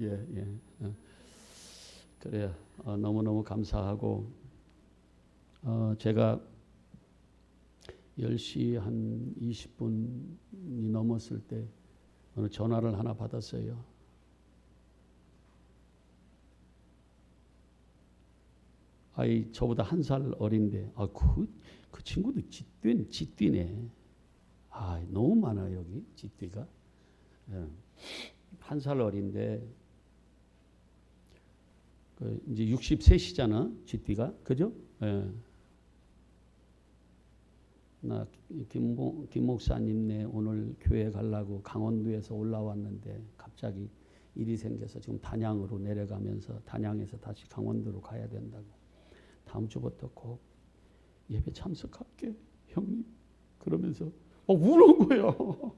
예, 예. 그래요. 너무너무 감사하고 제가 10시 한 20분이 넘었을 때 어느 전화를 하나 받았어요. 아이 저보다 한 살 어린데 그 친구도 쥐띠네. 너무 많아요 여기 쥐띠가. 예. 한 살 어린데 이제 63시잖아 쥐띠가, 그죠? 예. 나 김 목사님네 오늘 교회 가려고 강원도에서 올라왔는데 갑자기 일이 생겨서 지금 단양으로 내려가면서 단양에서 다시 강원도로 가야 된다고. 다음 주부터 꼭 예배 참석할게 형님. 그러면서 우는 거예요.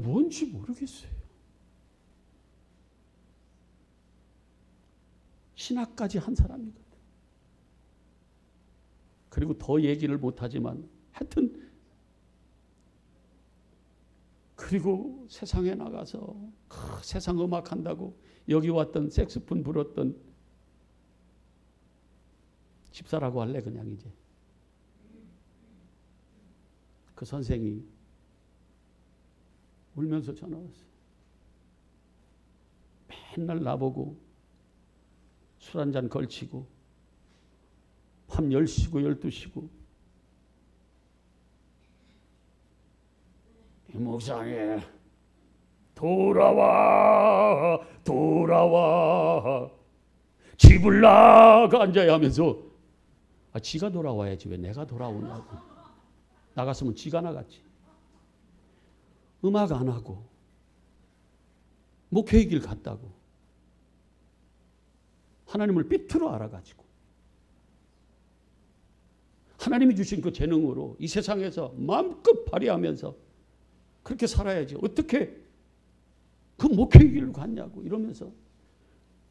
뭔지 모르겠어요. 신학까지 한 사람이거든. 그리고 더 얘기를 못하지만 하여튼 그리고 세상에 나가서 세상 음악 한다고 여기 왔던 색소폰 불었던 집사라고 할래 그냥 이제. 그 선생이 울면서 전화 왔어요. 맨날 나보고 술 한잔 걸치고 밤 10시고 12시고 이 목사님 돌아와 집을 나가 앉아야 하면서 지가 돌아와야지 왜 내가 돌아오냐고. 나갔으면 지가 나갔지. 음악 안 하고 목회의 길 갔다고 하나님을 삐뚤어 알아가지고 하나님이 주신 그 재능으로 이 세상에서 마음껏 발휘하면서 그렇게 살아야지 어떻게 그 목회의 길로 갔냐고 이러면서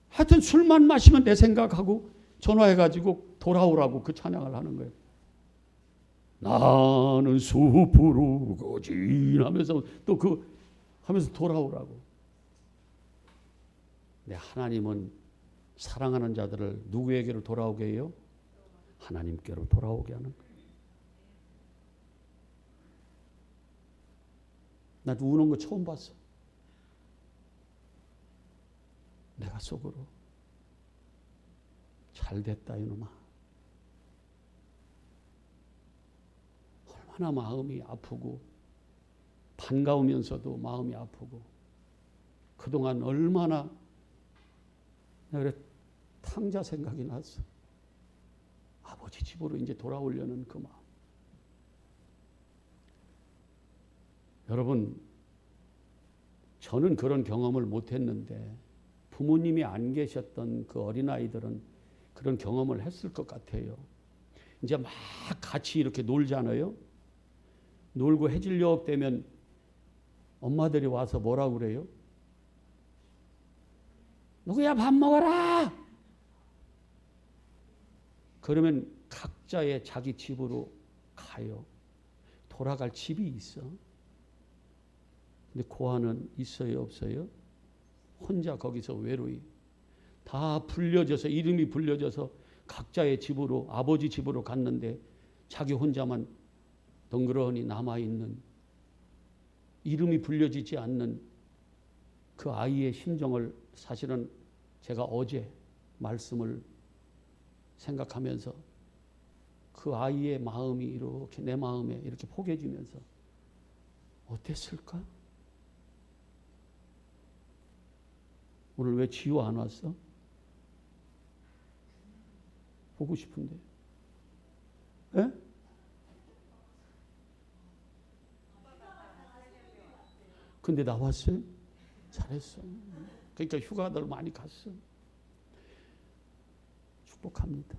하여튼 술만 마시면 내 생각하고 전화해가지고 돌아오라고 그 찬양을 하는 거예요. 나는 숲으로 거진하면서 또 하면서 돌아오라고. 근데 하나님은 사랑하는 자들을 누구에게로 돌아오게 해요? 하나님께로 돌아오게 하는 거예요. 나도 우는 거 처음 봤어. 내가 속으로 잘됐다 이놈아. 얼마나 마음이 아프고 반가우면서도 마음이 아프고 그동안 얼마나 내가 탕자 생각이 났어. 아버지 집으로 이제 돌아오려는 그 마음. 여러분, 저는 그런 경험을 못했는데 부모님이 안 계셨던 그 어린아이들은 그런 경험을 했을 것 같아요. 이제 막 같이 이렇게 놀잖아요. 놀고 해질녘 되면 엄마들이 와서 뭐라고 그래요? 누구야 밥 먹어라. 그러면 각자의 자기 집으로 가요. 돌아갈 집이 있어. 근데 고아는 있어요 없어요? 혼자 거기서 외로이 다 불려져서 이름이 불려져서 각자의 집으로 아버지 집으로 갔는데 자기 혼자만 덩그러니 남아있는 이름이 불려지지 않는 그 아이의 심정을 사실은 제가 어제 말씀을 생각하면서 그 아이의 마음이 이렇게 내 마음에 이렇게 포개지면서 어땠을까? 오늘 왜 지호 안 왔어? 보고 싶은데. 에? 근데 나왔어요? 잘했어. 그러니까 휴가들 많이 갔어. 축복합니다.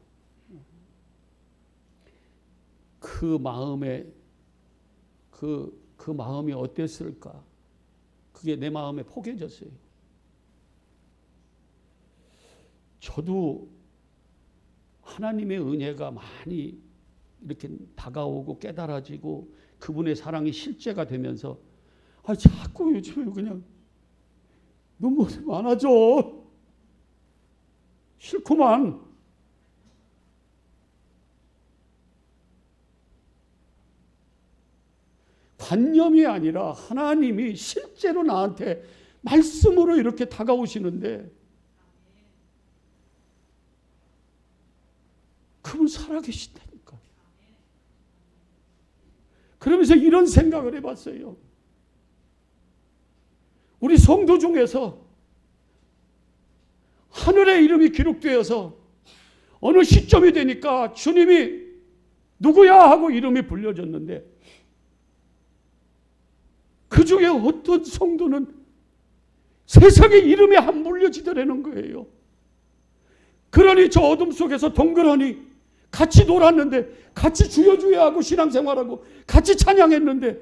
그 마음에 그 마음이 어땠을까? 그게 내 마음에 포개졌어요. 저도 하나님의 은혜가 많이 이렇게 다가오고 깨달아지고 그분의 사랑이 실제가 되면서 자꾸 요즘에 그냥 너무 많아져. 싫구만. 관념이 아니라 하나님이 실제로 나한테 말씀으로 이렇게 다가오시는데 그분 살아계신다니까. 그러면서 이런 생각을 해봤어요. 우리 성도 중에서 하늘의 이름이 기록되어서 어느 시점이 되니까 주님이 누구야 하고 이름이 불려졌는데 그 중에 어떤 성도는 세상의 이름에 안 불려지더라는 거예요. 그러니 저 어둠 속에서 덩그러니 같이 놀았는데, 같이 주여주여 하고 신앙생활하고 같이 찬양했는데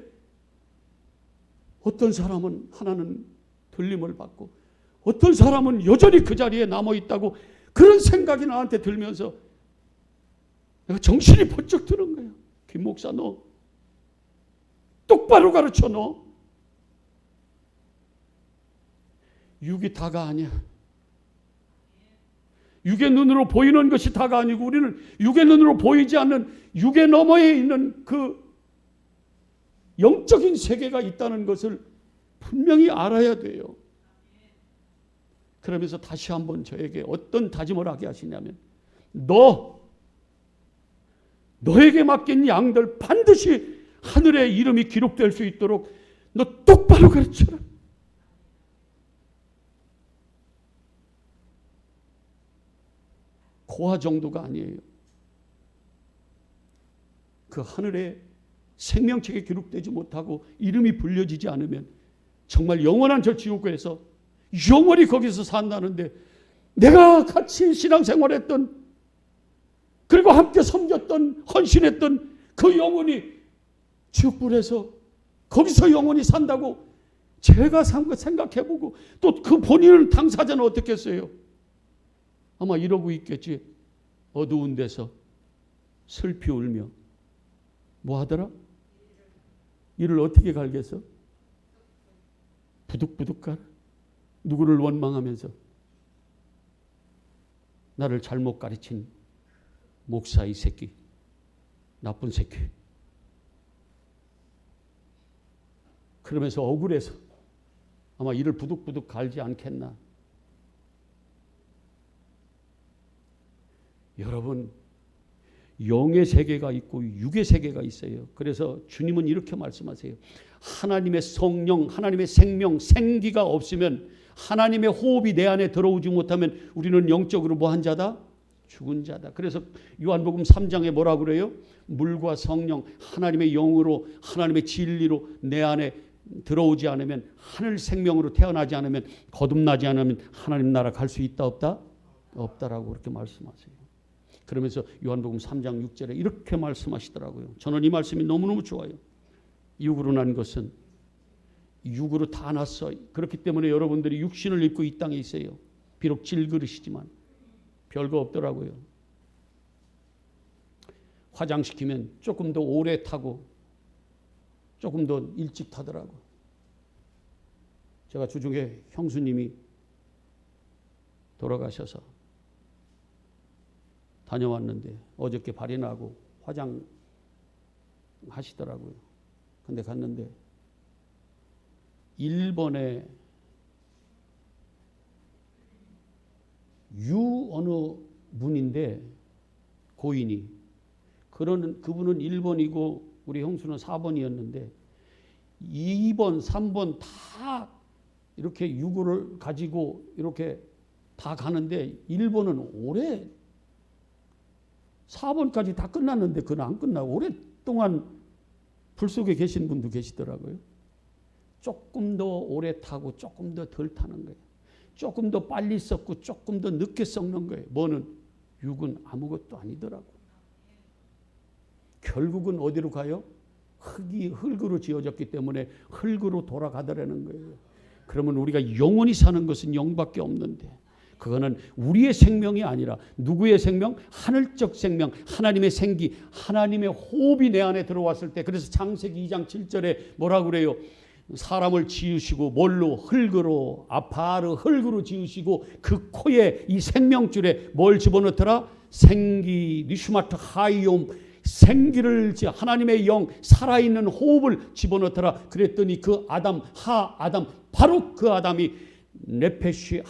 어떤 사람은 하나는 들림을 받고 어떤 사람은 여전히 그 자리에 남아있다고 그런 생각이 나한테 들면서 내가 정신이 번쩍 드는 거예요. 김 목사, 너 똑바로 가르쳐. 너 육이 다가 아니야. 육의 눈으로 보이는 것이 다가 아니고 우리는 육의 눈으로 보이지 않는 육의 너머에 있는 그 영적인 세계가 있다는 것을 분명히 알아야 돼요. 그러면서 다시 한번 저에게 어떤 다짐을 하게 하시냐면, 너에게 맡긴 양들 반드시 하늘의 이름이 기록될 수 있도록 너 똑바로 가르쳐라. 고아 정도가 아니에요. 그 하늘의 생명책에 기록되지 못하고 이름이 불려지지 않으면 정말 영원한 저 지옥에서 영원히 거기서 산다는데, 내가 같이 신앙생활했던, 그리고 함께 섬겼던, 헌신했던 그 영혼이 지옥불에서 거기서 영원히 산다고 제가 생각해보고, 또 그 본인은 당사자는 어떻게 했어요? 아마 이러고 있겠지. 어두운 데서 슬피 울며 뭐 하더라? 이를 어떻게 갈겠어? 부득부득 가라. 누구를 원망하면서 나를 잘못 가르친 목사 이 새끼, 나쁜 새끼. 그러면서 억울해서 아마 이를 부득부득 갈지 않겠나. 여러분, 영의 세계가 있고 육의 세계가 있어요. 그래서 주님은 이렇게 말씀하세요. 하나님의 성령, 하나님의 생명, 생기가 없으면, 하나님의 호흡이 내 안에 들어오지 못하면 우리는 영적으로 뭐한 자다? 죽은 자다. 그래서 요한복음 3장에 뭐라고 그래요? 물과 성령, 하나님의 영으로, 하나님의 진리로 내 안에 들어오지 않으면, 하늘 생명으로 태어나지 않으면, 거듭나지 않으면 하나님 나라 갈 수 있다 없다? 없다라고 그렇게 말씀하세요. 그러면서 요한복음 3장 6절에 이렇게 말씀하시더라고요. 저는 이 말씀이 너무너무 좋아요. 육으로 난 것은 육으로 다 났어. 그렇기 때문에 여러분들이 육신을 입고 이 땅에 있어요. 비록 질그릇이지만 별거 없더라고요. 화장시키면 조금 더 오래 타고 조금 더 일찍 타더라고. 제가 주중에 형수님이 돌아가셔서 다녀왔는데 어저께 발이 나고 화장하시더라고요. 근데 갔는데 일본의 유 어느 분인데, 고인이, 그분은 1번이고 우리 형수는 4번이었는데 2번, 3번 다 이렇게 유구를 가지고 이렇게 다 가는데 1번은 오래, 4번까지 다 끝났는데 그건 안 끝나고 오랫동안 불 속에 계신 분도 계시더라고요. 조금 더 오래 타고 조금 더 덜 타는 거예요. 조금 더 빨리 썩고 조금 더 늦게 썩는 거예요. 뭐는? 육은 아무것도 아니더라고. 결국은 어디로 가요? 흙으로 지어졌기 때문에 흙으로 돌아가더라는 거예요. 그러면 우리가 영원히 사는 것은 영밖에 없는데, 그거는 우리의 생명이 아니라 누구의 생명? 하늘적 생명, 하나님의 생기, 하나님의 호흡이 내 안에 들어왔을 때, 그래서 창세기 2장 7절에 뭐라고 그래요? 사람을 지으시고 뭘로? 흙으로, 아파르 흙으로 지으시고 그 코에 이 생명줄에 뭘 집어넣더라? 생기, 니슈마트 하이옴, 생기를, 하나님의 영, 살아있는 호흡을 집어넣더라. 그랬더니 그 아담, 바로 그 아담이 레페시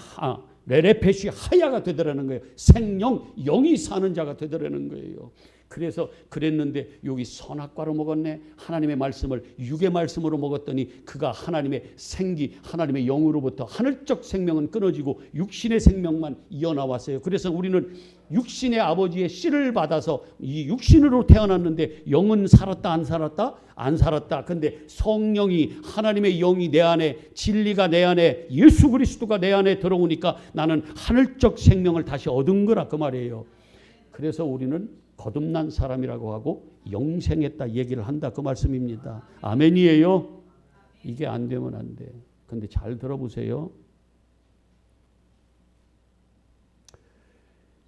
하야가 되더라는 거예요. 생명, 영이 사는 자가 되더라는 거예요. 그래서 그랬는데 여기 선악과로 먹었네. 하나님의 말씀을 육의 말씀으로 먹었더니 그가 하나님의 생기, 하나님의 영으로부터 하늘적 생명은 끊어지고 육신의 생명만 이어나왔어요. 그래서 우리는 육신의 아버지의 씨를 받아서 이 육신으로 태어났는데 영은 살았다 안 살았다? 안 살았다. 근데 성령이, 하나님의 영이 내 안에, 진리가 내 안에, 예수 그리스도가 내 안에 들어오니까 나는 하늘적 생명을 다시 얻은 거라 그 말이에요. 그래서 우리는 거듭난 사람이라고 하고 영생했다 얘기를 한다 그 말씀입니다. 아멘이에요. 이게 안 되면 안 돼. 근데 잘 들어보세요.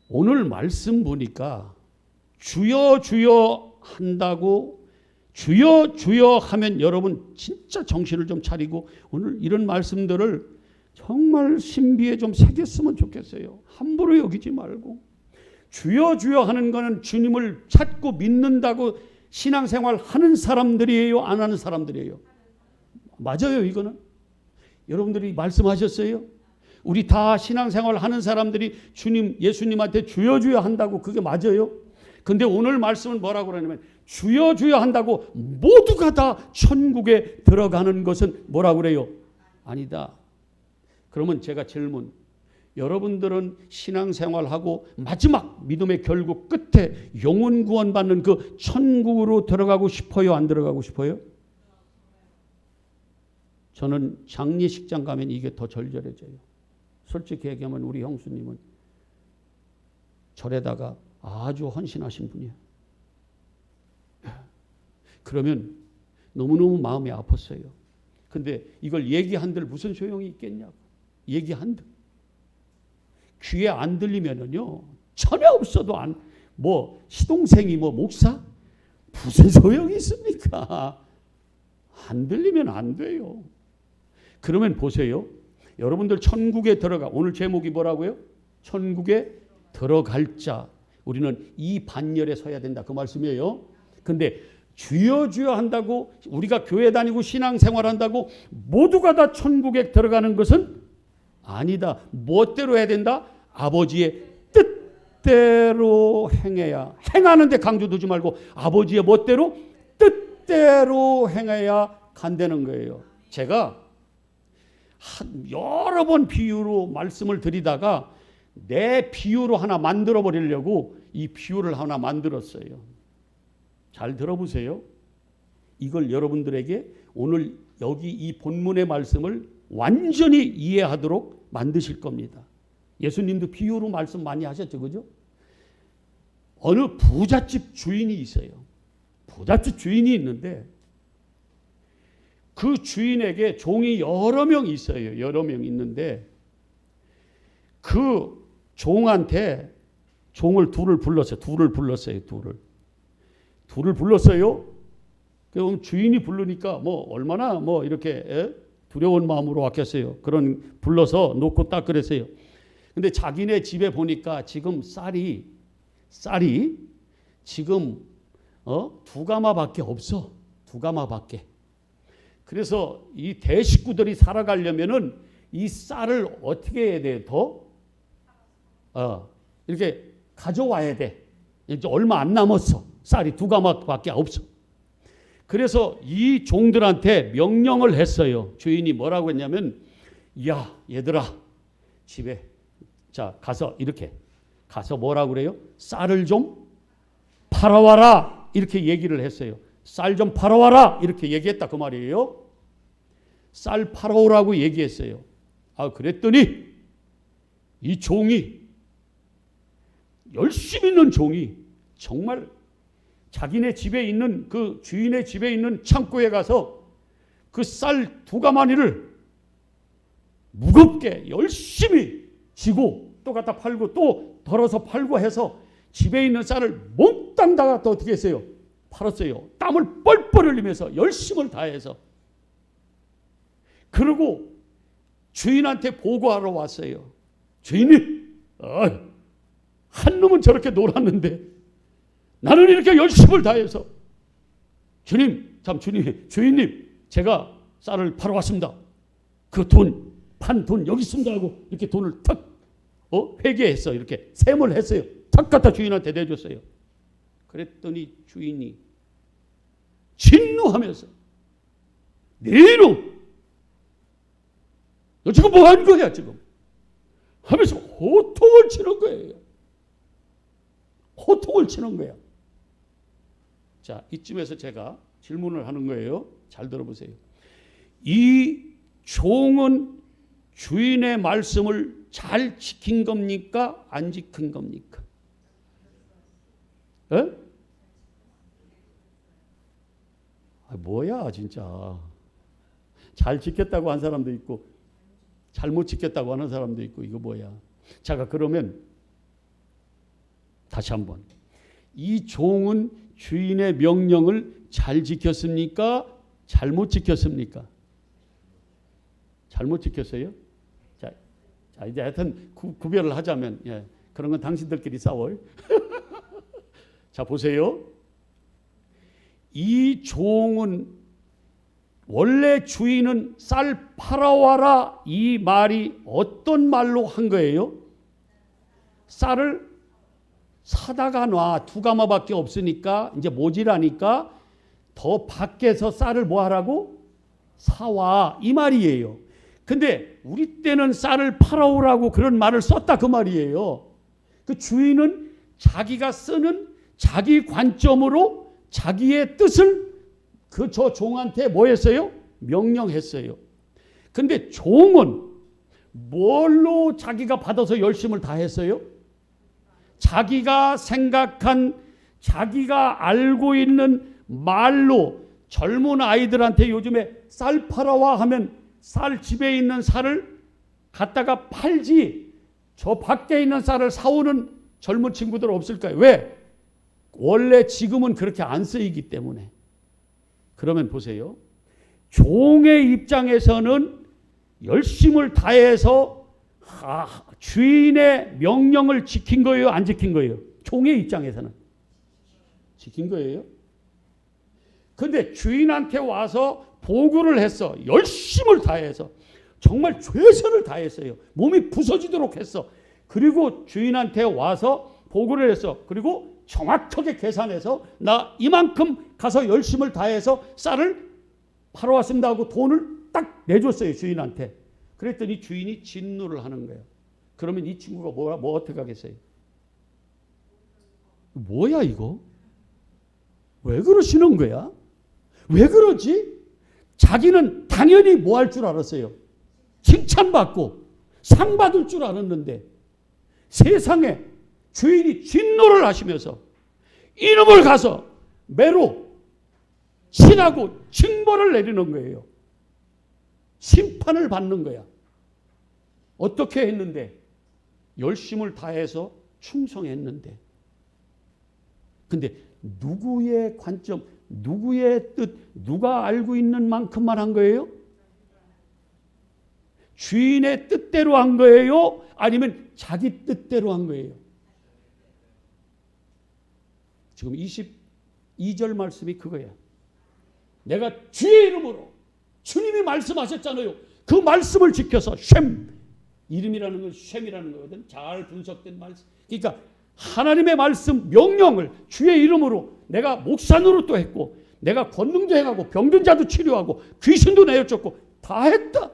오늘 말씀 보니까 주여 주여 한다고, 주여 주여 하면 여러분 진짜 정신을 좀 차리고 오늘 이런 말씀들을 정말 신비에 좀 새겼으면 좋겠어요. 함부로 여기지 말고. 주여 주여 하는 거는 주님을 찾고 믿는다고 신앙생활 하는 사람들이에요? 안 하는 사람들이에요? 맞아요. 이거는 여러분들이 말씀하셨어요. 우리 다 신앙생활 하는 사람들이 주님, 예수님한테 주여 주여 한다고 그게 맞아요? 근데 오늘 말씀은 뭐라고 그러냐면 주여 주여 한다고 모두가 다 천국에 들어가는 것은 뭐라고 그래요? 아니다. 그러면 제가 질문, 여러분들은 신앙생활하고 마지막 믿음의 결국 끝에 영혼 구원받는 그 천국으로 들어가고 싶어요? 안 들어가고 싶어요? 저는 장례식장 가면 이게 더 절절해져요. 솔직히 얘기하면 우리 형수님은 절에다가 아주 헌신하신 분이에요. 그러면 너무너무 마음이 아팠어요. 근데 이걸 얘기한들 무슨 소용이 있겠냐고. 얘기한들. 귀에 안 들리면은요, 전혀 없어도 시동생이 목사? 무슨 소용이 있습니까? 안 들리면 안 돼요. 그러면 보세요. 여러분들 천국에 들어가, 오늘 제목이 뭐라고요? 천국에 들어갈 자. 우리는 이 반열에 서야 된다. 그 말씀이에요. 근데 주여 주여 한다고 우리가 교회 다니고 신앙생활 한다고 모두가 다 천국에 들어가는 것은 아니다. 멋대로 해야 된다? 아버지의 뜻대로 행해야. 행하는데 강조 두지 말고 아버지의 멋대로 뜻대로 행해야 간다는 거예요. 제가 여러 번 비유로 말씀을 드리다가 내 비유로 하나 만들어 버리려고 이 비유를 하나 만들었어요. 잘 들어보세요. 이걸 여러분들에게 오늘 여기 이 본문의 말씀을 완전히 이해하도록 만드실 겁니다. 예수님도 비유로 말씀 많이 하셨죠, 그죠? 어느 부잣집 주인이 있어요. 부잣집 주인이 있는데 그 주인에게 종이 여러 명 있어요. 여러 명 있는데 그 종한테 종을 둘을 불렀어요. 둘을 불렀어요. 그럼 주인이 부르니까 얼마나 이렇게 두려운 마음으로 왔겠어요. 그런 불러서 놓고 딱 그랬어요. 근데 자기네 집에 보니까 지금 쌀이 지금 2가마밖에 없어. 2가마밖에. 그래서 이 대식구들이 살아가려면은 이 쌀을 어떻게 해야 돼? 더 이렇게 가져와야 돼. 이제 얼마 안 남았어. 쌀이 2가마밖에 없어. 그래서 이 종들한테 명령을 했어요. 주인이 뭐라고 했냐면, 야 얘들아, 집에 가서 이렇게 가서 뭐라고 그래요? 쌀을 좀 팔아와라, 이렇게 얘기를 했어요. 쌀 좀 팔아와라, 이렇게 얘기했다 그 말이에요. 쌀 팔아오라고 얘기했어요. 그랬더니 이 종이, 열심히 있는 종이 정말 자기네 집에 있는 그 주인의 집에 있는 창고에 가서 그 쌀 2가마니를 무겁게 열심히 지고 또 갖다 팔고 또 덜어서 팔고 해서 집에 있는 쌀을 몽땅 다 갖다 어떻게 했어요? 팔았어요. 땀을 뻘뻘 흘리면서 열심을 다해서. 그리고 주인한테 보고하러 왔어요. 주인님, 한 놈은 저렇게 놀았는데 나는 이렇게 열심을 다해서 주인님 제가 쌀을 팔아 왔습니다. 그 돈, 판 돈 여기 있습니다 하고 이렇게 돈을 탁 회계했어. 이렇게 셈을 했어요. 탁 갖다 주인한테 내줬어요. 그랬더니 주인이 진노하면서 네 이놈 너 지금 뭐 하는 거야 지금 하면서 호통을 치는 거예요. 호통을 치는 거야. 자, 이쯤에서 제가 질문을 하는 거예요. 잘 들어보세요. 이 종은 주인의 말씀을 잘 지킨 겁니까? 안 지킨 겁니까? 에? 뭐야 진짜. 잘 지켰다고 한 사람도 있고 잘못 지켰다고 하는 사람도 있고 이거 뭐야. 자, 그러면 다시 한번. 이 종은 주인의 명령을 잘 지켰습니까? 잘못 지켰습니까? 잘못 지켰어요? 자 이제 하여튼 구별을 하자면 그런 건 당신들끼리 싸워요. 자, 보세요. 이 종은 원래 주인은 쌀 팔아와라 이 말이 어떤 말로 한 거예요? 쌀을 사다가 놔. 두 가마밖에 없으니까 이제 모자라니까 더 밖에서 쌀을 뭐 하라고? 사와 이 말이에요. 근데 우리 때는 쌀을 팔아오라고 그런 말을 썼다 그 말이에요. 그 주인은 자기가 쓰는 자기 관점으로 자기의 뜻을 저 종한테 뭐 했어요? 명령했어요. 근데 종은 뭘로 자기가 받아서 열심을 다했어요? 자기가 생각한 자기가 알고 있는 말로. 젊은 아이들한테 요즘에 쌀 팔아와 하면 쌀 집에 있는 쌀을 갖다가 팔지 저 밖에 있는 쌀을 사오는 젊은 친구들 없을까요? 왜? 원래 지금은 그렇게 안 쓰이기 때문에. 그러면 보세요. 종의 입장에서는 열심을 다해서 주인의 명령을 지킨 거예요? 안 지킨 거예요? 종의 입장에서는 지킨 거예요. 근데 주인한테 와서 보고를 했어. 열심을 다해서 정말 최선을 다했어요. 몸이 부서지도록 했어. 그리고 주인한테 와서 보고를 했어. 그리고 정확하게 계산해서 나 이만큼 가서 열심을 다해서 쌀을 팔아왔습니다 하고 돈을 딱 내줬어요. 주인한테. 그랬더니 주인이 진노를 하는 거예요. 그러면 이 친구가 뭐 어떻게 하겠어요? 뭐야 이거? 왜 그러시는 거야? 왜 그러지? 자기는 당연히 뭐 할 줄 알았어요? 칭찬받고 상 받을 줄 알았는데 세상에 주인이 진노를 하시면서 이놈을 가서 매로 치라고 징벌을 내리는 거예요. 심판을 받는 거야. 어떻게 했는데? 열심을 다해서 충성했는데. 근데 누구의 관점, 누구의 뜻, 누가 알고 있는 만큼만 한 거예요? 주인의 뜻대로 한 거예요? 아니면 자기 뜻대로 한 거예요? 지금 22절 말씀이 그거야. 내가 주의 이름으로 주님이 말씀하셨잖아요. 그 말씀을 지켜서 셈, 이름이라는 건 셈이라는 거거든. 잘 분석된 말씀. 그러니까 하나님의 말씀 명령을 주의 이름으로 내가 목사 노릇도 했고 내가 권능도 행하고 병든 자도 치료하고 귀신도 내쫓고 다 했다.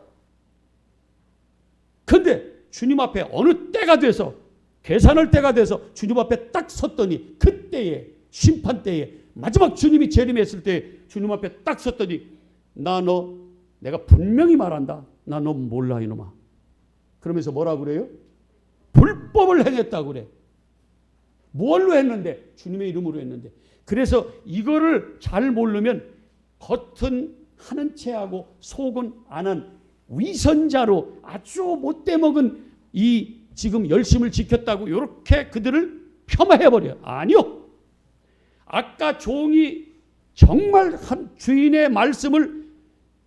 근데 주님 앞에 어느 때가 돼서 계산할 때가 돼서 주님 앞에 딱 섰더니 그때에 심판 때에 마지막 주님이 재림했을 때 주님 앞에 딱 섰더니 내가 분명히 말한다. 나 너 몰라 이놈아. 그러면서 뭐라고 그래요? 불법을 행했다고 그래. 뭘로 했는데? 주님의 이름으로 했는데. 그래서 이거를 잘 모르면 겉은 하는 체하고 속은 안 한 위선자로 아주 못돼 먹은 이 지금 열심을 지켰다고 이렇게 그들을 폄하해버려요. 아니요. 아까 종이 정말 한 주인의 말씀을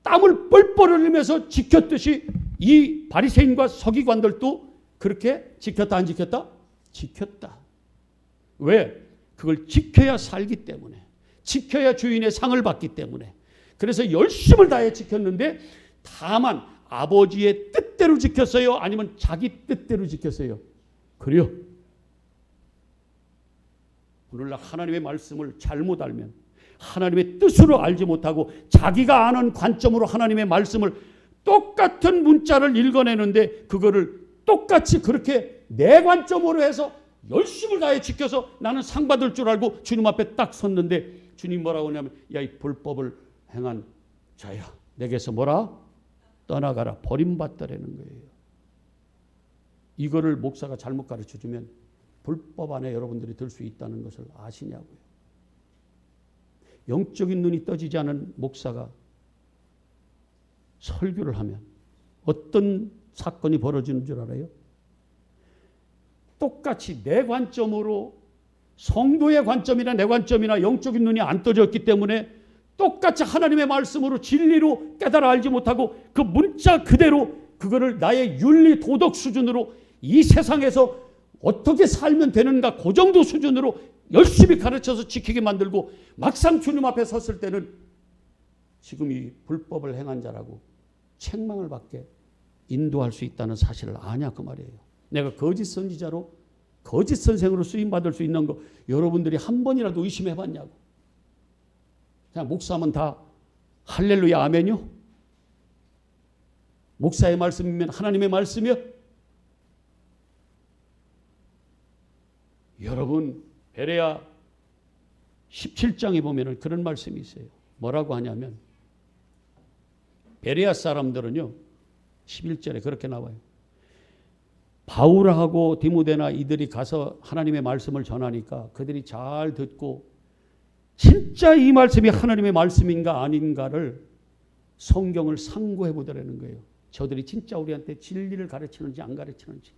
땀을 뻘뻘 흘리면서 지켰듯이 이 바리새인과 서기관들도 그렇게 지켰다 안 지켰다? 지켰다. 왜? 그걸 지켜야 살기 때문에, 지켜야 주인의 상을 받기 때문에. 그래서 열심을 다해 지켰는데 다만 아버지의 뜻대로 지켰어요? 아니면 자기 뜻대로 지켰어요? 그래요. 오늘날 하나님의 말씀을 잘못 알면, 하나님의 뜻으로 알지 못하고 자기가 아는 관점으로 하나님의 말씀을 똑같은 문자를 읽어내는데 그거를 똑같이 그렇게 내 관점으로 해서 열심을 다해 지켜서 나는 상 받을 줄 알고 주님 앞에 딱 섰는데 주님 뭐라고 하냐면 야, 이 불법을 행한 자야, 내게서 뭐라? 떠나가라. 버림받더라는 거예요. 이거를 목사가 잘못 가르쳐주면 불법 안에 여러분들이 들 수 있다는 것을 아시냐고요. 영적인 눈이 떠지지 않은 목사가 설교를 하면 어떤 사건이 벌어지는 줄 알아요? 똑같이 내 관점으로, 성도의 관점이나 내 관점이나 영적인 눈이 안 떠졌기 때문에 똑같이 하나님의 말씀으로 진리로 깨달아 알지 못하고 그 문자 그대로 그거를 나의 윤리 도덕 수준으로 이 세상에서 어떻게 살면 되는가 그 정도 수준으로 열심히 가르쳐서 지키게 만들고 막상 주님 앞에 섰을 때는 지금 이 불법을 행한 자라고 책망을 받게 인도할 수 있다는 사실을 아냐 그 말이에요. 내가 거짓 선지자로 거짓 선생으로 쓰임받을 수 있는 거 여러분들이 한 번이라도 의심해 봤냐고. 그냥 목사하면 다 할렐루야 아멘요? 목사의 말씀이면 하나님의 말씀이요? 여러분 베레아 17장에 보면 그런 말씀이 있어요. 뭐라고 하냐면 베레아 사람들은요 11절에 그렇게 나와요. 바울하고 디모데나 이들이 가서 하나님의 말씀을 전하니까 그들이 잘 듣고 진짜 이 말씀이 하나님의 말씀인가 아닌가를 성경을 상고해 보더라는 거예요. 저들이 진짜 우리한테 진리를 가르치는지 안 가르치는지.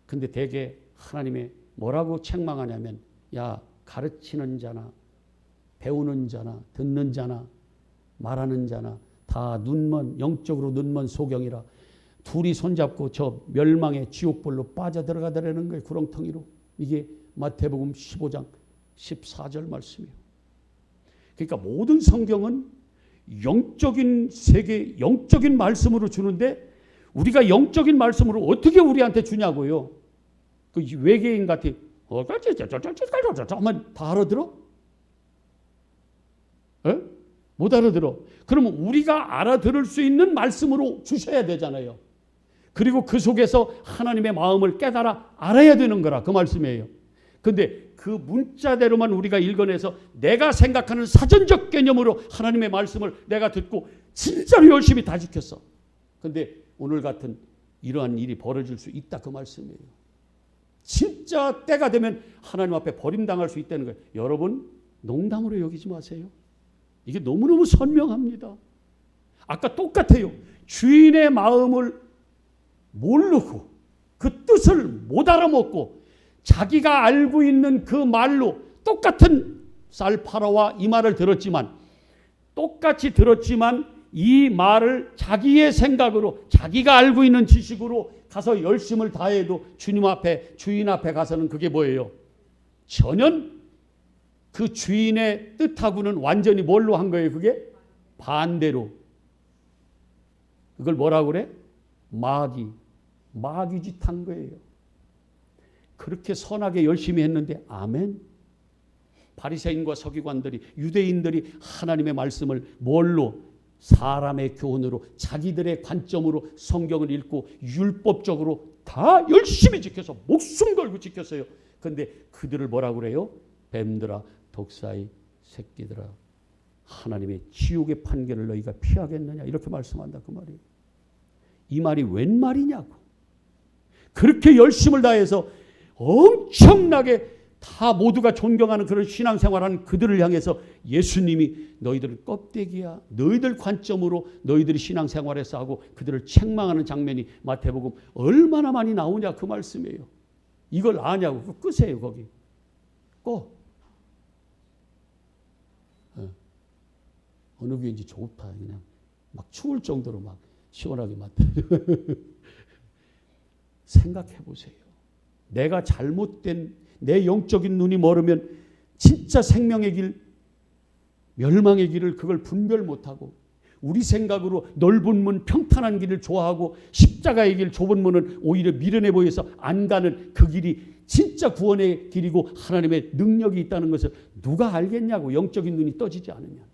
근데 대개 하나님의 뭐라고 책망하냐면 야, 가르치는 자나 배우는 자나 듣는 자나 말하는 자나 다 눈먼, 영적으로 눈먼 소경이라 둘이 손잡고 저 멸망의 지옥불로 빠져들어가더라는 거예요. 구렁텅이로. 이게 마태복음 15장 14절 말씀이에요. 그러니까 모든 성경은 영적인 세계, 영적인 말씀으로 주는데 우리가 영적인 말씀으로 어떻게 우리한테 주냐고요. 그 외계인 같아. 하면 다 알아들어? 에? 못 알아들어. 그러면 우리가 알아들을 수 있는 말씀으로 주셔야 되잖아요. 그리고 그 속에서 하나님의 마음을 깨달아 알아야 되는 거라 그 말씀이에요. 근데 그 문자대로만 우리가 읽어내서 내가 생각하는 사전적 개념으로 하나님의 말씀을 내가 듣고 진짜로 열심히 다 지켰어. 근데 오늘 같은 이러한 일이 벌어질 수 있다 그 말씀이에요. 진짜 때가 되면 하나님 앞에 버림당할 수 있다는 거예요. 여러분 농담으로 여기지 마세요. 이게 너무너무 선명합니다. 아까 똑같아요. 주인의 마음을 모르고 그 뜻을 못 알아먹고 자기가 알고 있는 그 말로 똑같은 쌀파라와 이 말을 들었지만 똑같이 들었지만 이 말을 자기의 생각으로 자기가 알고 있는 지식으로 가서 열심을 다해도 주님 앞에 주인 앞에 가서는 그게 뭐예요? 전혀 그 주인의 뜻하고는 완전히 뭘로 한 거예요? 그게 반대로. 그걸 뭐라고 그래? 마귀짓 한 거예요. 그렇게 선하게 열심히 했는데 아멘. 바리새인과 서기관들이 유대인들이 하나님의 말씀을 뭘로? 사람의 교훈으로 자기들의 관점으로 성경을 읽고 율법적으로 다 열심히 지켜서 목숨 걸고 지켰어요. 그런데 그들을 뭐라고 그래요? 뱀들아 독사의 새끼들아 하나님의 지옥의 판결을 너희가 피하겠느냐 이렇게 말씀한다 그 말이에요. 이 말이 웬 말이냐고. 그렇게 열심을 다해서 엄청나게 다 모두가 존경하는 그런 신앙생활하는 그들을 향해서 예수님이 너희들은 껍데기야. 너희들 관점으로 너희들이 신앙생활에서 하고 그들을 책망하는 장면이 마태복음 얼마나 많이 나오냐 그 말씀이에요. 이걸 아냐고. 그거 끄세요 거기. 꺼. 어느 교회인지 좋다. 그냥 막 추울 정도로 막 시원하게 맡아요. 생각해 보세요. 내가 잘못된 내 영적인 눈이 멀으면 진짜 생명의 길, 멸망의 길을 그걸 분별 못하고 우리 생각으로 넓은 문, 평탄한 길을 좋아하고 십자가의 길, 좁은 문은 오히려 미련해 보여서 안 가는 그 길이 진짜 구원의 길이고 하나님의 능력이 있다는 것을 누가 알겠냐고. 영적인 눈이 떠지지 않으면.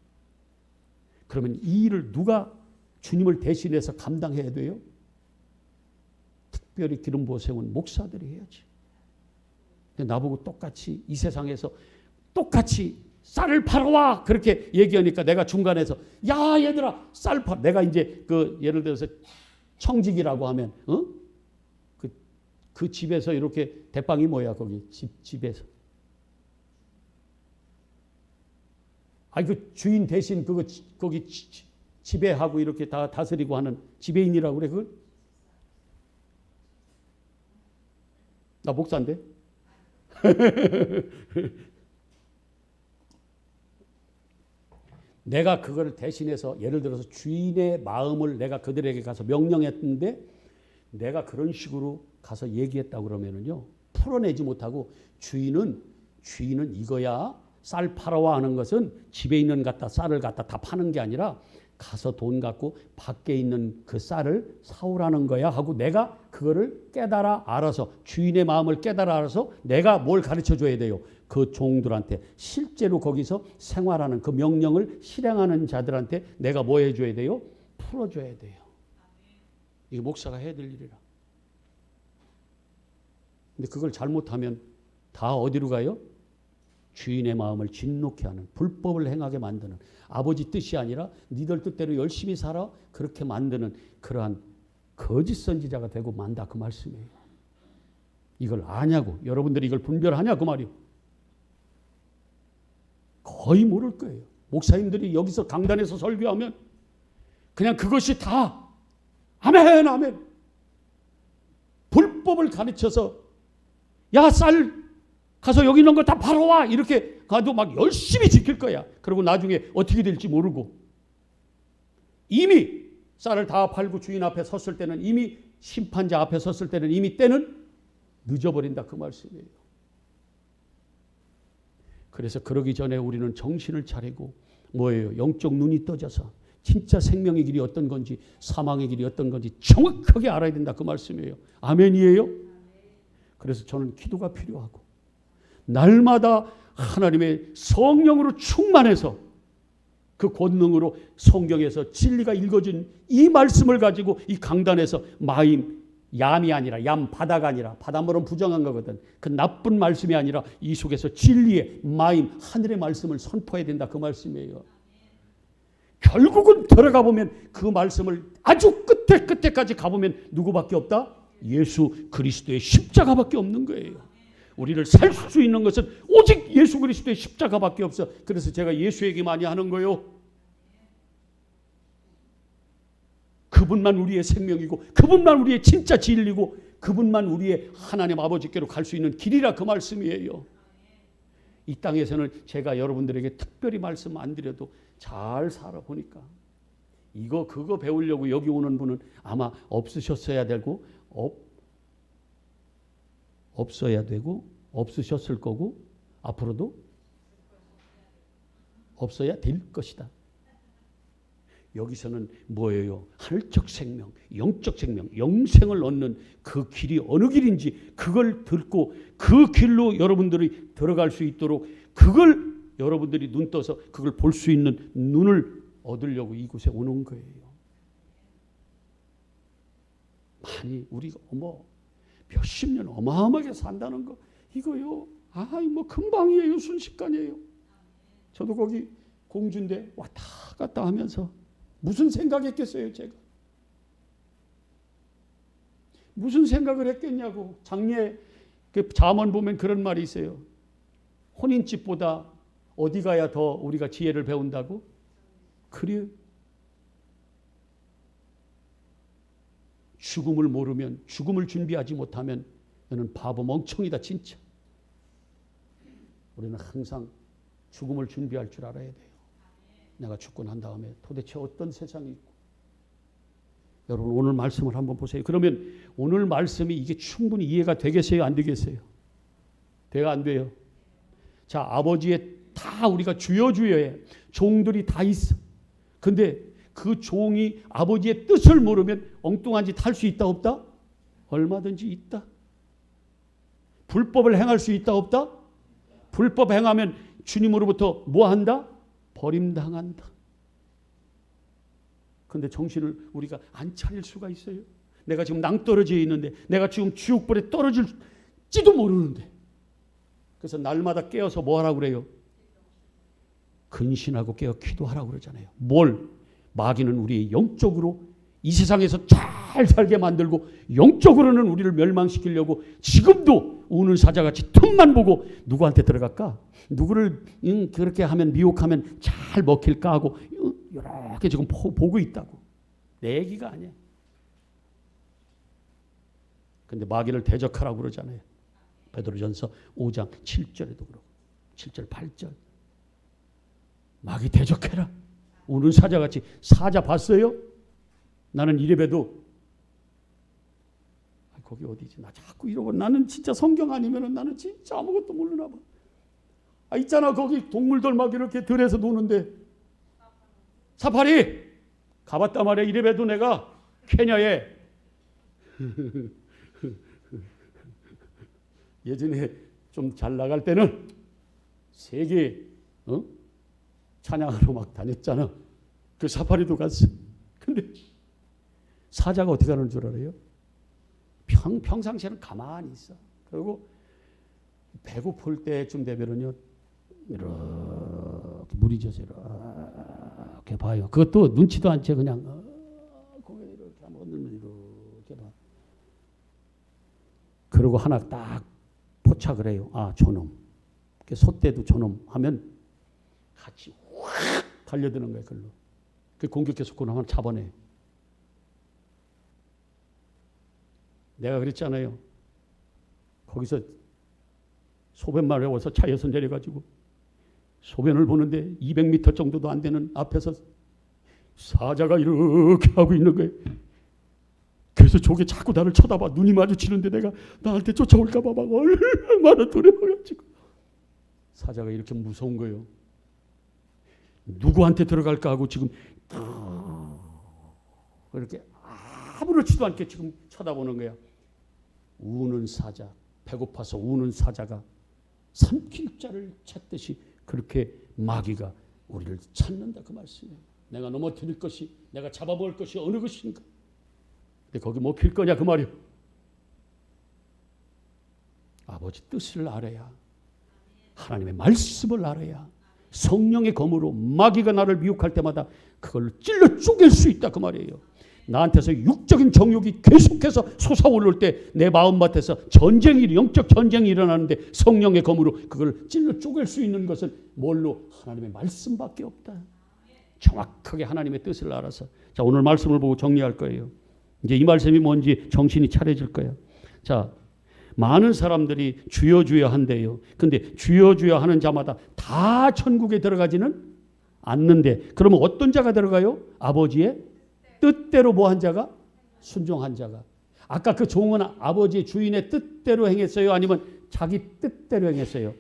그러면 이 일을 누가 주님을 대신해서 감당해야 돼요? 특별히 기름 부어세운 목사들이 해야지. 근데 나보고 똑같이 이 세상에서 똑같이 쌀을 팔아와 그렇게 얘기하니까 내가 중간에서 야 얘들아 쌀 팔. 내가 이제 그 예를 들어서 청직이라고 하면 그 집에서 이렇게 대빵이 뭐야 거기 집에서. 아니 그 주인 대신 그거 거기 지배하고 이렇게 다 다스리고 하는 지배인이라고 그래 그걸? 나 목사인데. 내가 그걸 대신해서 예를 들어서 주인의 마음을 내가 그들에게 가서 명령했는데 내가 그런 식으로 가서 얘기했다 그러면은요 풀어내지 못하고 주인은 이거야 쌀 팔아와 하는 것은 집에 있는 갖다 쌀을 갖다 다 파는 게 아니라 가서 돈 갖고 밖에 있는 그 쌀을 사오라는 거야 하고 내가 그거를 깨달아 알아서 주인의 마음을 깨달아 알아서 내가 뭘 가르쳐 줘야 돼요. 그 종들한테 실제로 거기서 생활하는 그 명령을 실행하는 자들한테 내가 뭐 해줘야 돼요? 풀어줘야 돼요. 이게 목사가 해야 될 일이라. 근데 그걸 잘못하면 다 어디로 가요? 주인의 마음을 진노케 하는 불법을 행하게 만드는 아버지 뜻이 아니라 니들 뜻대로 열심히 살아 그렇게 만드는 그러한 거짓 선지자가 되고 만다 그 말씀이에요. 이걸 아냐고. 여러분들이 이걸 분별하냐 그 말이에요. 거의 모를 거예요. 목사님들이 여기서 강단에서 설교하면 그냥 그것이 다 아멘 아멘 불법을 가르쳐서 야 쌀 가서 여기 있는 거 다 팔아와 이렇게 가도 막 열심히 지킬 거야. 그리고 나중에 어떻게 될지 모르고 이미 쌀을 다 팔고 주인 앞에 섰을 때는 이미 심판자 앞에 섰을 때는 이미 때는 늦어버린다 그 말씀이에요. 그래서 그러기 전에 우리는 정신을 차리고 뭐예요? 영적 눈이 떠져서 진짜 생명의 길이 어떤 건지 사망의 길이 어떤 건지 정확하게 알아야 된다 그 말씀이에요. 아멘이에요? 그래서 저는 기도가 필요하고 날마다 하나님의 성령으로 충만해서 그 권능으로 성경에서 진리가 읽어진 이 말씀을 가지고 이 강단에서 마임, 얌이 아니라 얌 바다가 아니라 바닷물은 부정한 거거든. 그 나쁜 말씀이 아니라 이 속에서 진리의 마임, 하늘의 말씀을 선포해야 된다 그 말씀이에요. 결국은 들어가 보면 그 말씀을 아주 끝에까지 가보면 누구밖에 없다? 예수 그리스도의 십자가밖에 없는 거예요. 우리를 살 수 있는 것은 오직 예수 그리스도의 십자가밖에 없어. 그래서 제가 예수 얘기 많이 하는 거예요. 그분만 우리의 생명이고 그분만 우리의 진짜 진리고 그분만 우리의 하나님 아버지께로 갈 수 있는 길이라 그 말씀이에요. 이 땅에서는 제가 여러분들에게 특별히 말씀 안 드려도 잘 살아보니까 이거 그거 배우려고 여기 오는 분은 아마 없으셨어야 되고 없어야 되고 없으셨을 거고 앞으로도 없어야 될 것이다. 여기서는 뭐예요? 하늘적 생명, 영적 생명, 영생을 얻는 그 길이 어느 길인지 그걸 듣고 그 길로 여러분들이 들어갈 수 있도록 그걸 여러분들이 눈 떠서 그걸 볼 수 있는 눈을 얻으려고 이곳에 오는 거예요. 많이 우리가 몇십 년 어마어마하게 산다는 거 이거요. 뭐 금방이에요. 순식간이에요. 저도 거기 공주인데 왔다 갔다 하면서 무슨 생각했겠어요, 제가. 무슨 생각을 했겠냐고. 장례 그 잠언 보면 그런 말이 있어요. 혼인집보다 어디 가야 더 우리가 지혜를 배운다고? 그래요. 죽음을 모르면, 죽음을 준비하지 못하면 너는 바보 멍청이다 진짜. 우리는 항상 죽음을 준비할 줄 알아야 돼요. 내가 죽고 난 다음에 도대체 어떤 세상이 있고. 여러분 오늘 말씀을 한번 보세요. 그러면 오늘 말씀이 이게 충분히 이해가 되겠어요? 안 되겠어요? 돼가 안 돼요? 자, 아버지의 다 우리가 주여주여에 종들이 다 있어. 근데 그 종이 아버지의 뜻을 모르면 엉뚱한 짓 할 수 있다 없다? 얼마든지 있다. 불법을 행할 수 있다 없다? 불법 행하면 주님으로부터 뭐 한다? 버림당한다. 근데 정신을 우리가 안 차릴 수가 있어요. 내가 지금 낭떠러지에 있는데, 내가 지금 지옥불에 떨어질지도 모르는데, 그래서 날마다 깨어서 뭐 하라고 그래요? 근신하고 깨어 기도하라고 그러잖아요. 뭘? 마귀는 우리 영적으로 이 세상에서 잘 살게 만들고 영적으로는 우리를 멸망시키려고 지금도 우는 사자같이 틈만 보고 누구한테 들어갈까? 누구를 그렇게 하면 미혹하면 잘 먹힐까 하고 이렇게 지금 보고 있다고. 내 얘기가 아니야. 근데 마귀를 대적하라고 그러잖아요. 베드로전서 5장 7절에도 그러고 7절 8절. 마귀 대적해라. 우는 사자같이. 사자 봤어요? 나는 이래봬도 거기 어디지? 나 자꾸 이러고 나는 진짜 성경 아니면은 나는 진짜 아무것도 모르나 봐. 아 있잖아 거기 동물들 막 이렇게 들에서 노는데 사파리 가봤단 말이야. 이래봬도 내가 케냐에 예전에 좀 잘 나갈 때는 세계 찬양하러 막 다녔잖아. 그 사파리도 갔어. 근데 사자가 어떻게 하는 줄 알아요? 평상시에는 가만히 있어. 그리고 배고플 때쯤 되면은요, 이렇게 물이 져서 이렇게 봐요. 그것도 눈치도 안 채 그냥 고개 이렇게 한번 흔들면 이렇게 봐. 그리고 하나 딱 포착을 해요. 아, 저놈. 소떼도 저놈 하면 같이 확 달려드는 거예요. 글로. 그 공격해서 그놈 하나 잡아내요. 내가 그랬잖아요. 거기서 소변만 해와서 차에서 내려가지고 소변을 보는데 200m 정도도 안 되는 앞에서 사자가 이렇게 하고 있는 거예요. 그래서 저게 자꾸 나를 쳐다봐. 눈이 마주치는데 내가 나한테 쫓아올까 봐 막 얼마나 두려워가지고. 사자가 이렇게 무서운 거예요. 누구한테 들어갈까 하고 지금 이렇게 아무렇지도 않게 지금 쳐다보는 거야. 우는 사자, 배고파서 우는 사자가 삼킬 자를 찾듯이 그렇게 마귀가 우리를 찾는다 그 말씀이에요. 내가 넘어뜨릴 것이, 내가 잡아먹을 것이 어느 것인가. 근데 거기 먹힐 거냐 그 말이에요. 아버지 뜻을 알아야, 하나님의 말씀을 알아야 성령의 검으로 마귀가 나를 미혹할 때마다 그걸 찔러 쪼갤 수 있다 그 말이에요. 나한테서 육적인 정욕이 계속해서 솟아오를 때 내 마음밭에서 전쟁이, 영적 전쟁이 일어나는데 성령의 검으로 그걸 찔러 쪼갤 수 있는 것은 뭘로? 하나님의 말씀밖에 없다. 정확하게 하나님의 뜻을 알아서. 자, 오늘 말씀을 보고 정리할 거예요. 이제 이 말씀이 뭔지 정신이 차려질 거예요. 자, 많은 사람들이 주여 주여 한대요. 근데 주여 주여 하는 자마다 다 천국에 들어가지는 않는데, 그러면 어떤 자가 들어가요? 아버지의 뜻대로 뭐 한 자가? 순종한 자가. 아까 그 종은 아버지의 주인의 뜻대로 행했어요? 아니면 자기 뜻대로 행했어요?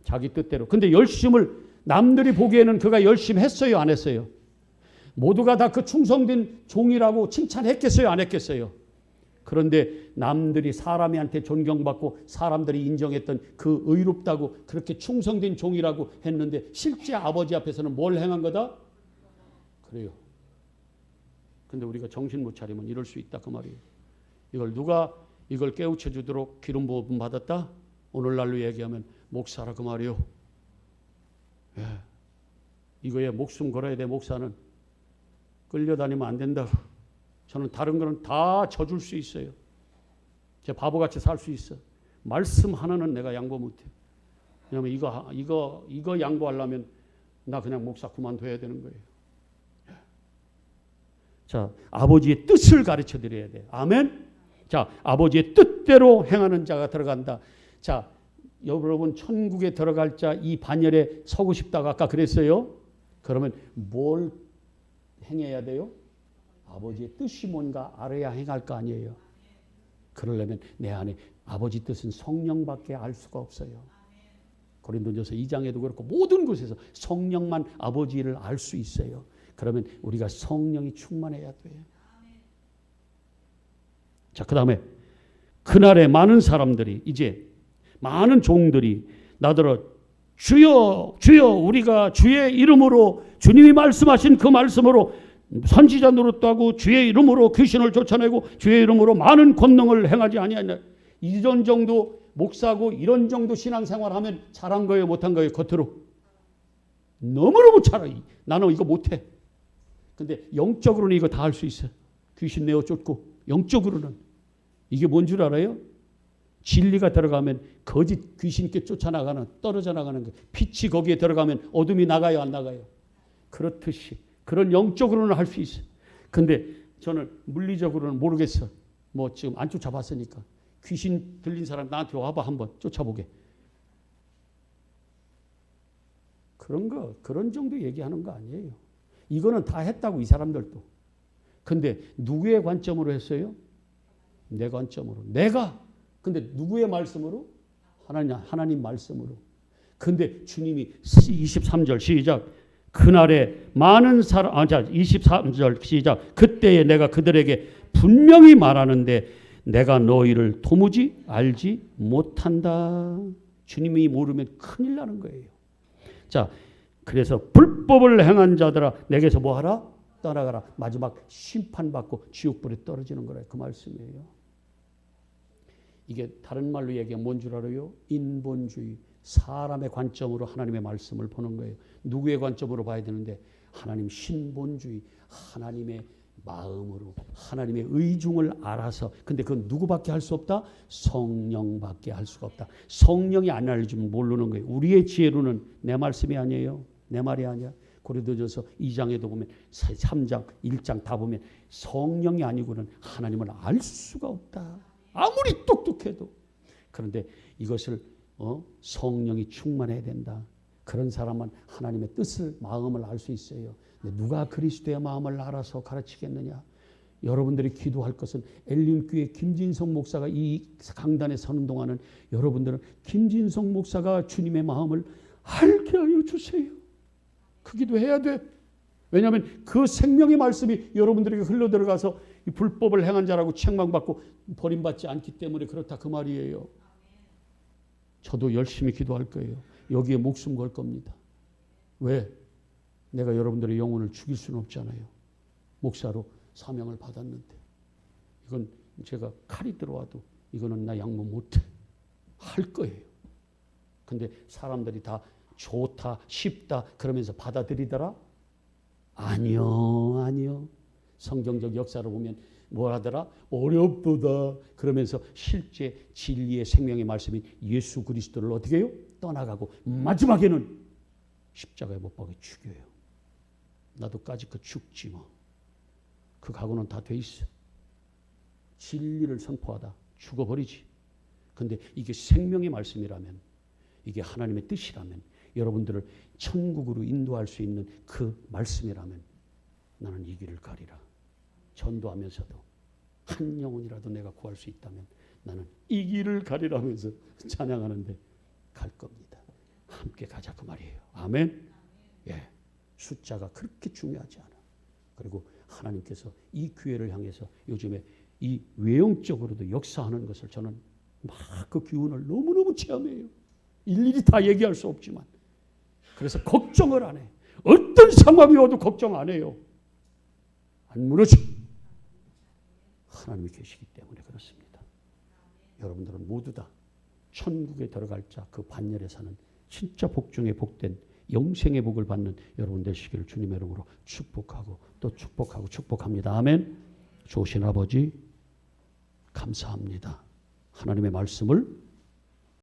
자기 뜻대로. 근데 열심을 남들이 보기에는 그가 열심히 했어요? 안 했어요? 모두가 다 그 충성된 종이라고 칭찬했겠어요? 안 했겠어요? 그런데 남들이 사람한테 존경받고 사람들이 인정했던 그 의롭다고 그렇게 충성된 종이라고 했는데 실제 아버지 앞에서는 뭘 행한 거다? 그래요. 근데 우리가 정신 못 차리면 이럴 수 있다 그 말이에요. 이걸 누가 이걸 깨우쳐 주도록 기름 부음 받았다? 오늘날로 얘기하면 목사라 그 말이에요. 예. 이거에 목숨 걸어야 돼. 목사는 끌려다니면 안 된다. 저는 다른 거는 다 져줄 수 있어요. 제 바보같이 살 수 있어. 말씀 하나는 내가 양보 못해. 왜냐하면 이거 양보하려면 나 그냥 목사 그만둬야 되는 거예요. 자, 아버지의 뜻을 가르쳐 드려야 돼. 아멘. 자, 아버지의 뜻대로 행하는 자가 들어간다. 자, 여러분 천국에 들어갈 자 이 반열에 서고 싶다고 아까 그랬어요. 그러면 뭘 행해야 돼요? 아버지의 뜻이 뭔가 알아야 행할 거 아니에요. 그러려면 내 안에 아버지 뜻은 성령밖에 알 수가 없어요. 고린도전서 2장에도 그렇고 모든 곳에서 성령만 아버지를 알 수 있어요. 그러면 우리가 성령이 충만해야 돼요. 자, 그 다음에 그날에 많은 사람들이 이제 많은 종들이 나더러 주여 주여 우리가 주의 이름으로 주님이 말씀하신 그 말씀으로 선지자 노릇도 하고 주의 이름으로 귀신을 쫓아내고 주의 이름으로 많은 권능을 행하지 아니하냐. 이런 정도 목사고 이런 정도 신앙생활하면 잘한 거예요, 못한 거예요? 겉으로 너무너무 잘해. 나는 이거 못해. 근데 영적으로는 이거 다 할 수 있어. 귀신 내어 쫓고. 영적으로는 이게 뭔 줄 알아요? 진리가 들어가면 거짓 귀신께 쫓아나가는, 떨어져 나가는 거. 빛이 거기에 들어가면 어둠이 나가요, 안 나가요? 그렇듯이 그런 영적으로는 할 수 있어. 근데 저는 물리적으로는 모르겠어. 뭐 지금 안 쫓아봤으니까. 귀신 들린 사람 나한테 와봐 한번 쫓아보게. 그런 정도 얘기하는 거 아니에요. 이거는 다 했다고 이 사람들도. 근데 누구의 관점으로 했어요? 내 관점으로. 내가. 근데 누구의 말씀으로? 하나님 말씀으로. 근데 주님이 23절 시작. 그날에 많은 사람, 23절 시작. 그때에 내가 그들에게 분명히 말하는데 내가 너희를 도무지 알지 못한다. 주님이 모르면 큰일 나는 거예요. 자, 그래서 불법을 행한 자들아 내게서 뭐하라? 떠나가라. 마지막 심판받고 지옥불에 떨어지는 거라. 그 말씀이에요. 이게 다른 말로 얘기하면 뭔 줄 알아요? 인본주의. 사람의 관점으로 하나님의 말씀을 보는 거예요. 누구의 관점으로 봐야 되는데 하나님 신본주의. 하나님의 마음으로 하나님의 의중을 알아서. 근데 그건 누구밖에 할 수 없다? 성령밖에 할 수가 없다. 성령이 안 알려주면 모르는 거예요. 우리의 지혜로는 내 말씀이 아니에요. 내 말이 아니야. 고린도전서 2장에도 보면 3장 1장 다 보면 성령이 아니고는 하나님을 알 수가 없다. 아무리 똑똑해도. 그런데 이것을 성령이 충만해야 된다. 그런 사람은 하나님의 뜻을 마음을 알 수 있어요. 누가 그리스도의 마음을 알아서 가르치겠느냐. 여러분들이 기도할 것은 엘림교회 김진성 목사가 이 강단에 서는 동안은 여러분들은 김진성 목사가 주님의 마음을 알게 하여 주세요. 그 기도해야 돼. 왜냐하면 그 생명의 말씀이 여러분들에게 흘러들어가서 이 불법을 행한 자라고 책망받고 버림받지 않기 때문에 그렇다 그 말이에요. 저도 열심히 기도할 거예요. 여기에 목숨 걸 겁니다. 왜? 내가 여러분들의 영혼을 죽일 수는 없잖아요. 목사로 사명을 받았는데. 이건 제가 칼이 들어와도 이거는 나 양보 못해. 할 거예요. 근데 사람들이 다 좋다, 쉽다 그러면서 받아들이더라? 아니요. 성경적 역사를 보면 뭐라더라? 어렵도다. 그러면서 실제 진리의 생명의 말씀인 예수 그리스도를 어떻게 해요? 떠나가고 마지막에는 십자가에 못 박아 죽여요. 나도 까짓거 죽지 뭐. 그 각오는 다 돼 있어. 진리를 선포하다 죽어버리지. 근데 이게 생명의 말씀이라면, 이게 하나님의 뜻이라면, 여러분들을 천국으로 인도할 수 있는 그 말씀이라면 나는 이 길을 가리라. 전도하면서도 한 영혼이라도 내가 구할 수 있다면 나는 이 길을 가리라면서 찬양하는데 갈 겁니다. 함께 가자 그 말이에요. 아멘. 예, 숫자가 그렇게 중요하지 않아. 그리고 하나님께서 이 교회를 향해서 요즘에 이 외형적으로도 역사하는 것을 저는 막 그 기운을 너무너무 체험해요. 일일이 다 얘기할 수 없지만. 그래서 걱정을 안 해. 어떤 상황이 와도 걱정 안 해요. 안 무너져. 하나님이 계시기 때문에 그렇습니다. 여러분들은 모두 다 천국에 들어갈 자, 그 반열에 사는 진짜 복 중에 복된 영생의 복을 받는 여러분 되시기를 주님의 이름으로 축복하고 또 축복하고 축복합니다. 아멘. 좋으신 아버지 감사합니다. 하나님의 말씀을